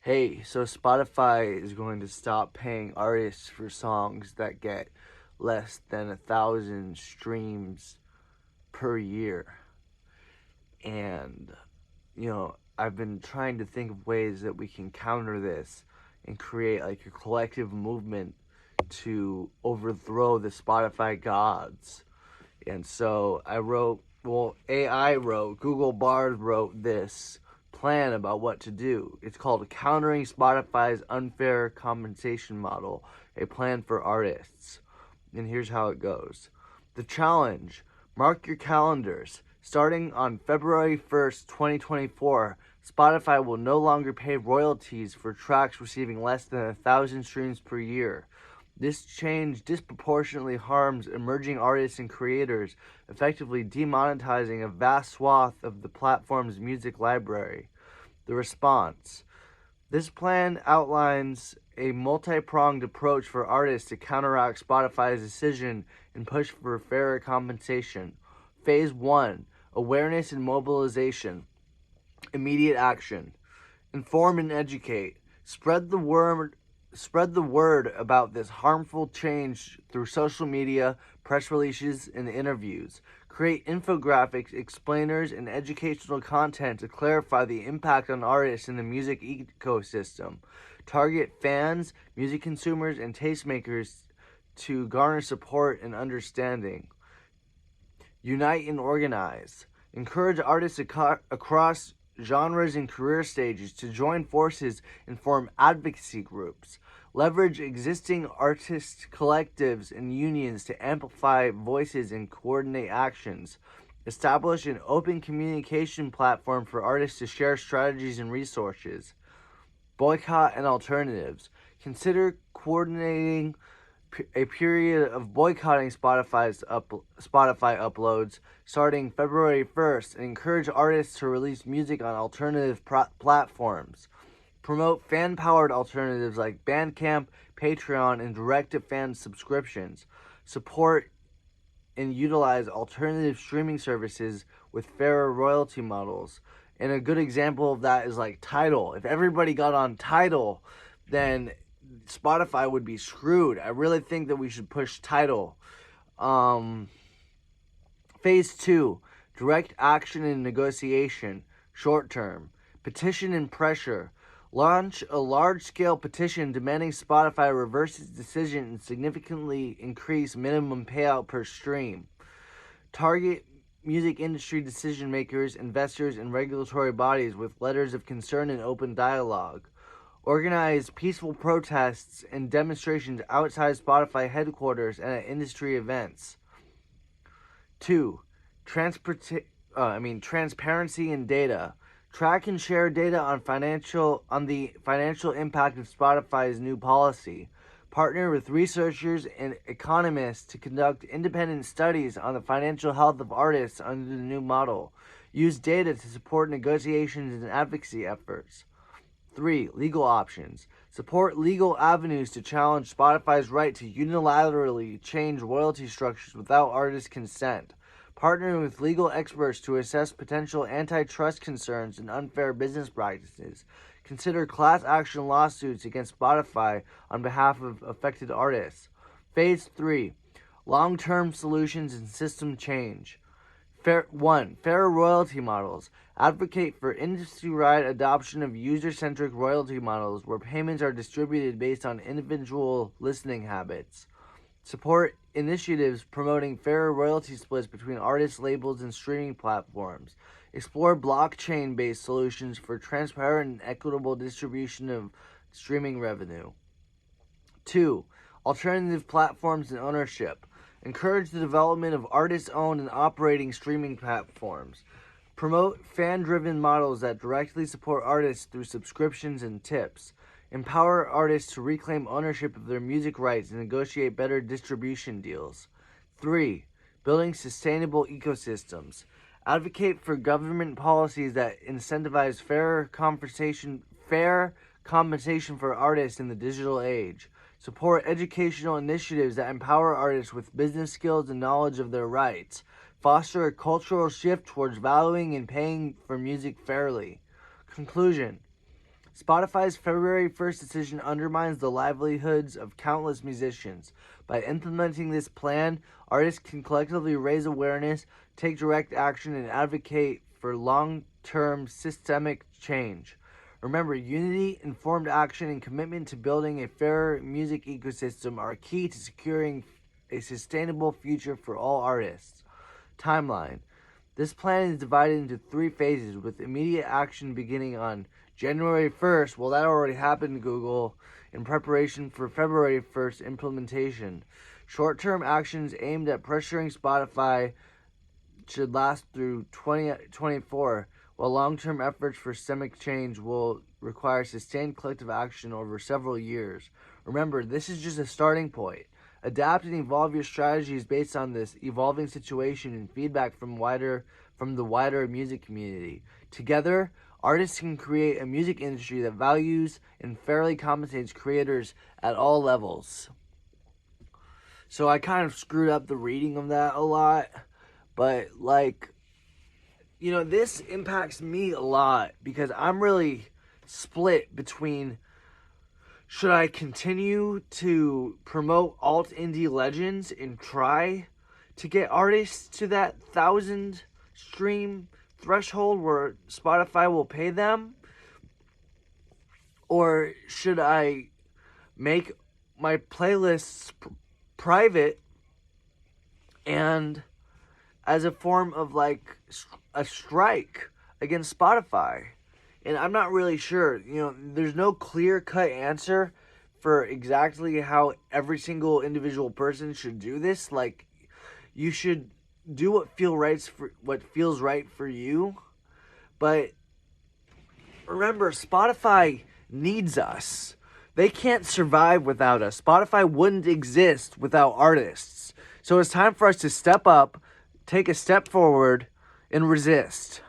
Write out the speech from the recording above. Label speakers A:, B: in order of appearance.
A: Hey, so Spotify is going to stop paying artists for songs that get less than 1,000 streams per year. And, I've been trying to think of ways that we can counter this and create like a collective movement to overthrow the Spotify gods. And so AI wrote, Google Bard wrote this plan about what to do. It's called Countering Spotify's Unfair Compensation Model, a plan for artists. And here's how it goes. The challenge: mark your calendars. Starting on February 1st, 2024, Spotify will no longer pay royalties for tracks receiving less than 1,000 streams per year. This change disproportionately harms emerging artists and creators, effectively demonetizing a vast swath of the platform's music library. The response: this plan outlines a multi-pronged approach for artists to counteract Spotify's decision and push for fairer compensation. Phase 1: awareness and mobilization. Immediate action: inform and educate. Spread the word about this harmful change through social media, press releases, and interviews. Create infographics, explainers, and educational content to clarify the impact on artists in the music ecosystem. Target fans, music consumers, and tastemakers to garner support and understanding. Unite and organize. Encourage artists across genres and career stages to join forces and form advocacy groups. Leverage existing artist collectives and unions to amplify voices and coordinate actions. Establish an open communication platform for artists to share strategies and resources. Boycott and alternatives. Consider coordinating a period of boycotting Spotify uploads starting February 1st and encourage artists to release music on alternative platforms. Promote fan-powered alternatives like Bandcamp, Patreon, and direct-to-fan subscriptions. Support and utilize alternative streaming services with fairer royalty models. And a good example of that is like Tidal. If everybody got on Tidal, then Spotify would be screwed. I really think that we should push Tidal. Phase 2: direct action and negotiation. Short term: petition and pressure. Launch a large-scale petition demanding Spotify reverse its decision and significantly increase minimum payout per stream. Target music industry decision makers, investors, and regulatory bodies with letters of concern and open dialogue. Organize peaceful protests and demonstrations outside Spotify headquarters and at industry events. 2. Transparency and data. Track and share data on the financial impact of Spotify's new policy. Partner with researchers and economists to conduct independent studies on the financial health of artists under the new model. Use data to support negotiations and advocacy efforts. 3. Legal options. Support legal avenues to challenge Spotify's right to unilaterally change royalty structures without artist consent. Partner with legal experts to assess potential antitrust concerns and unfair business practices. Consider class action lawsuits against Spotify on behalf of affected artists. Phase 3. Long-term solutions and system change. 1. Fair royalty models. Advocate for industry-wide adoption of user-centric royalty models where payments are distributed based on individual listening habits. Support initiatives promoting fairer royalty splits between artists, labels, and streaming platforms. Explore blockchain-based solutions for transparent and equitable distribution of streaming revenue. 2. Alternative platforms and ownership. Encourage the development of artist-owned and operating streaming platforms. Promote fan-driven models that directly support artists through subscriptions and tips. Empower artists to reclaim ownership of their music rights and negotiate better distribution deals. 3. Building sustainable ecosystems. Advocate for government policies that incentivize fair compensation for artists in the digital age. Support educational initiatives that empower artists with business skills and knowledge of their rights. Foster a cultural shift towards valuing and paying for music fairly. Conclusion: Spotify's February 1st decision undermines the livelihoods of countless musicians. By implementing this plan, artists can collectively raise awareness, take direct action, and advocate for long-term systemic change. Remember, unity, informed action, and commitment to building a fairer music ecosystem are key to securing a sustainable future for all artists. Timeline. This plan is divided into 3 phases, with immediate action beginning on January 1st. Well, that already happened, Google, in preparation for February 1st implementation. Short-term actions aimed at pressuring Spotify should last through 2024, while long-term efforts for systemic change will require sustained collective action over several years. Remember, this is just a starting point. Adapt and evolve your strategies based on this evolving situation and feedback from the wider music community. Together, artists can create a music industry that values and fairly compensates creators at all levels. So I kind of screwed up the reading of that a lot, but this impacts me a lot because I'm really split between, should I continue to promote alt indie legends and try to get artists to that 1,000 stream threshold where Spotify will pay them? Or should I make my playlists private and as a form of a strike against Spotify? And I'm not really sure. There's no clear-cut answer for exactly how every single individual person should do this. You should do what feels right for you. But remember, Spotify needs us. They can't survive without us. Spotify wouldn't exist without artists. So it's time for us to step up, take a step forward, and resist.